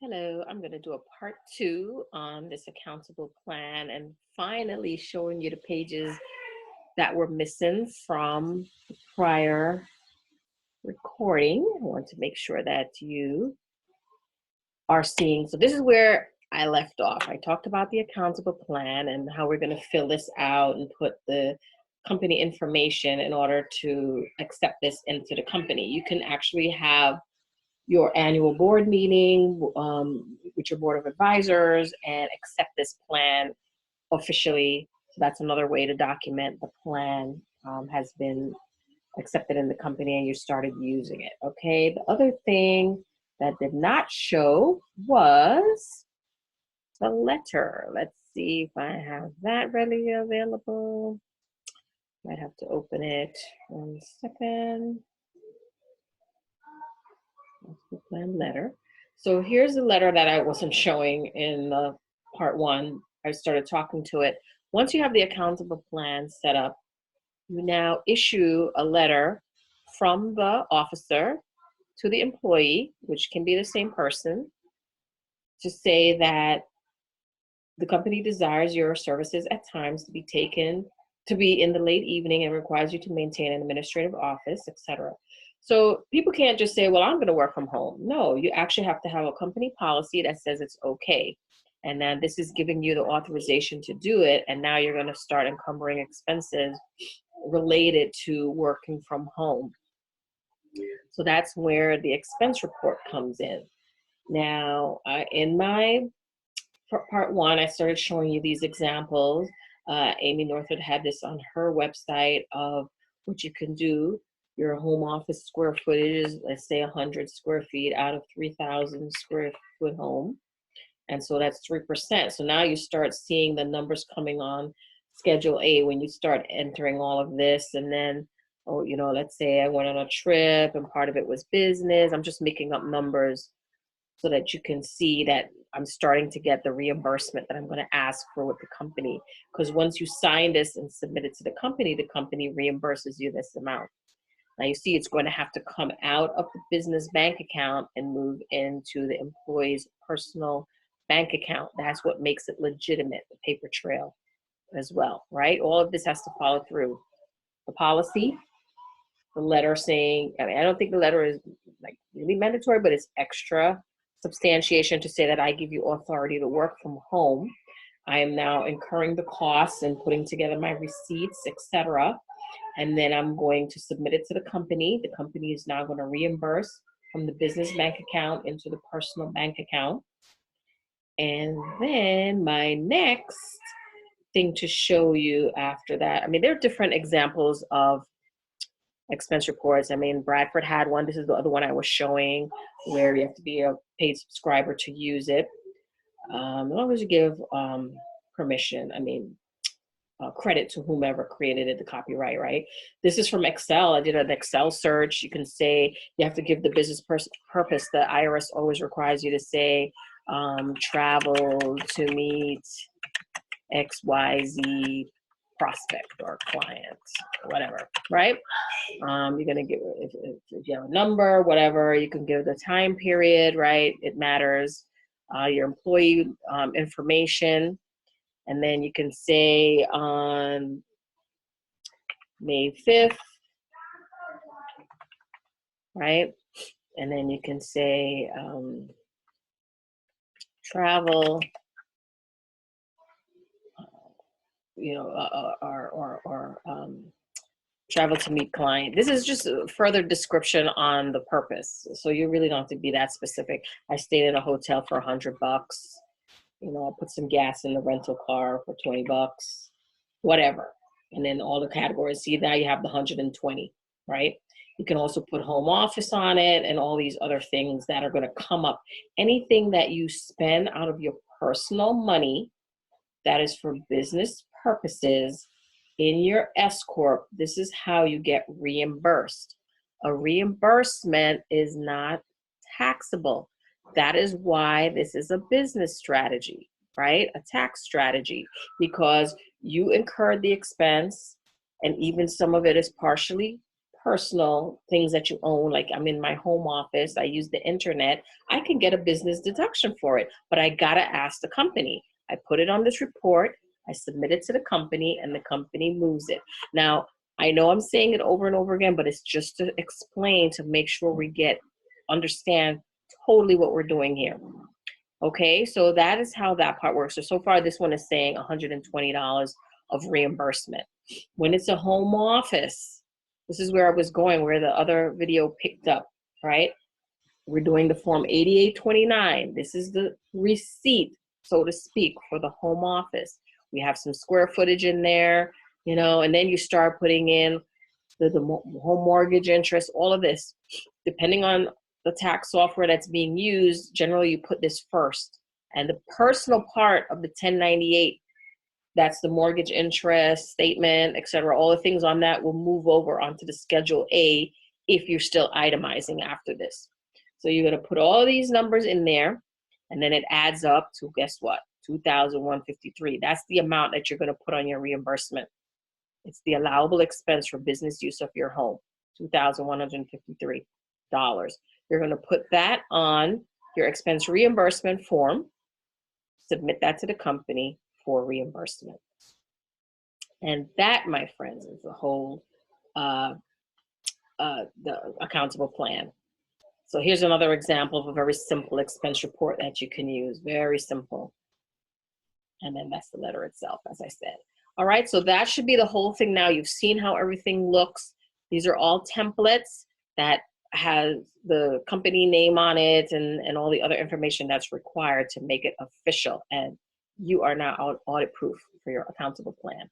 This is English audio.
Hello, I'm going to do a part two on this accountable plan and finally showing you the pages that were missing from the prior recording. I want to make sure that you are seeing. So this is where I left off. I talked about the accountable plan and how we're going to fill this out and put the company information in order to accept this into the company. You can actually have your annual board meeting with your board of advisors and accept this plan officially. So that's another way to document the plan has been accepted in the company and you started using it. Okay, the other thing that did not show was the letter. Let's see if I have that readily available. Might have to open it 1 second. The plan letter. So here's the letter that I wasn't showing in part one. I started talking to it. Once you have the accountable plan set up, you now issue a letter from the officer to the employee, which can be the same person, to say that the company desires your services at times to be in the late evening and requires you to maintain an administrative office, etc. So people can't just say, well, I'm going to work from home. No, you actually have to have a company policy that says it's okay. And then this is giving you the authorization to do it. And now you're going to start encumbering expenses related to working from home. So that's where the expense report comes in. Now, in my part one, I started showing you these examples. Amy Northwood had this on her website of what you can do. Your home office square footage is, let's say, 100 square feet out of 3,000 square foot home. And so that's 3%. So now you start seeing the numbers coming on Schedule A when you start entering all of this. And then, oh, let's say I went on a trip and part of it was business. I'm just making up numbers so that you can see that I'm starting to get the reimbursement that I'm going to ask for with the company. Because once you sign this and submit it to the company reimburses you this amount. Now you see it's going to have to come out of the business bank account and move into the employee's personal bank account. That's what makes it legitimate, the paper trail as well, right? All of this has to follow through. The policy, the letter saying, I don't think the letter is like really mandatory, but it's extra substantiation to say that I give you authority to work from home. I am now incurring the costs and putting together my receipts, etc. And then I'm going to submit it to the company. The company is now going to reimburse from the business bank account into the personal bank account. And then my next thing to show you after that, there are different examples of expense reports. Bradford had one. This is the other one I was showing where you have to be a paid subscriber to use it. As long as you give permission, credit to whomever created it, the copyright, right? This is from Excel. I did an Excel search. You can say you have to give the business purpose. The IRS always requires you to say travel to meet XYZ prospect or client, whatever, right? You're gonna give, if you have a number, whatever, you can give the time period, right? It matters. Your employee information, and then you can say on May 5th, right? And then you can say travel, travel to meet client. This is just a further description on the purpose. So you really don't have to be that specific. I stayed in a hotel for $100. I put some gas in the rental car for $20, whatever. And then all the categories. See, now you have the 120, right? You can also put home office on it and all these other things that are going to come up. Anything that you spend out of your personal money that is for business purposes in your S Corp, this is how you get reimbursed. A reimbursement is not taxable. That is why this is a business strategy, right? A tax strategy, because you incurred the expense and even some of it is partially personal things that you own, like I'm in my home office, I use the internet, I can get a business deduction for it, but I gotta ask the company. I put it on this report, I submit it to the company, and the company moves it. Now, I know I'm saying it over and over again, but it's just to explain, to make sure we understand totally what we're doing here. Okay, so that is how that part works. So far this one is saying $120 of reimbursement. When it's a home office, this is where I was going, where the other video picked up, right? We're doing the form 8829. This is the receipt, so to speak, for the home office. We have some square footage in there, you know, and then you start putting in the home mortgage interest, all of this. Depending on the tax software that's being used, generally you put this first. And the personal part of the 1098, that's the mortgage interest statement, etc. All the things on that will move over onto the Schedule A if you're still itemizing after this. So you're going to put all these numbers in there, and then it adds up to, guess what, $2,153. That's the amount that you're going to put on your reimbursement. It's the allowable expense for business use of your home, $2,153. You're going to put that on your expense reimbursement form, submit that to the company for reimbursement. And that, my friends, is the whole the accountable plan. So here's another example of a very simple expense report that you can use. Very simple. And then that's the letter itself, as I said. All right, so that should be the whole thing now. You've seen how everything looks. These are all templates that has the company name on it and all the other information that's required to make it official. And you are now audit proof for your accountable plan.